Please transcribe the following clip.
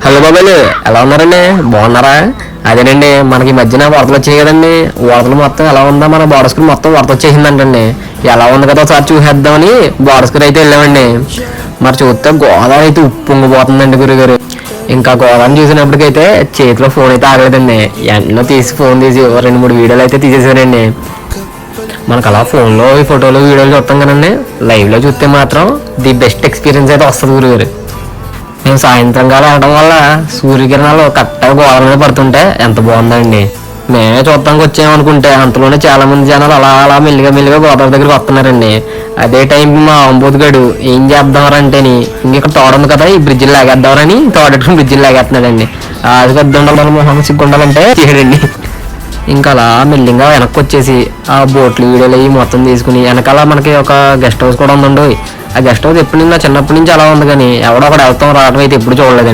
Hello బాబాయ్, ఎలా ఉన్నారండి? బాగున్నారా? అదేనండి, మనకి ఈ మధ్యన వరదలు వచ్చాయి కదండి. వరదలు మొత్తం ఎలా ఉందో మన బోర్డర్ స్కూల్ మొత్తం వరద వచ్చేసిందంటండి. ఎలా ఉంది కదా ఒకసారి చూసేద్దామని బోర్డర్ స్కూల్ అయితే వెళ్ళామండి. మరి చూస్తే గోదావరి అయితే ఉప్పొంగిపోతుందండి గురుగారు. ఇంకా గోదావరిని చూసినప్పటికైతే చేతిలో ఫోన్ అయితే ఆగలేదండి. ఎన్నో ఫోన్ తీసి 2-3 వీడియోలు అయితే తీసేసానండి. మనకు అలా ఫోన్లో ఈ ఫోటోలు వీడియోలు చూస్తాం కదండి, లైవ్లో చూస్తే మాత్రం ది బెస్ట్ ఎక్స్పీరియన్స్ అయితే వస్తుంది గురుగారు. మేము సాయంత్రం కాలం ఆడటం వల్ల సూర్యకిరణాలు కరెక్ట్గా గోదావరి మీద పడుతుంటే ఎంత బాగుందండి. మేమే చూడటానికి వచ్చామనుకుంటే అంతలోనే చాలా మంది జనాలు అలా అలా మెల్లిగా గోదావరి దగ్గరికి వస్తున్నారండి. అదే టైం మా అంబోతుగాడు ఏం చేద్దామరంటేని ఇక్కడ తోడుంది కదా, ఈ బ్రిడ్జిలు లాగేద్దామని తోడెట్టుకుని బ్రిడ్జిలు లాగేస్తున్నాడండి. అది పెద్ద ఉండాలి మొహం సిగ్గుండాలంటే చేయడండి. ఇంకా అలా మెల్లిగా వెనక్కి వచ్చేసి ఆ బోట్లు వీడియోలు అవి మొత్తం తీసుకుని వెనకాల మనకి ఒక గెస్ట్ హౌస్ కూడా ఉందండి. ఆ గెస్ట్ హౌస్ ఎప్పుడు చిన్నప్పటి నుంచి అలా ఉంది, కానీ ఎవడో ఒకటి వెళ్తాం రావడం అయితే ఎప్పుడు చూడలేదండి.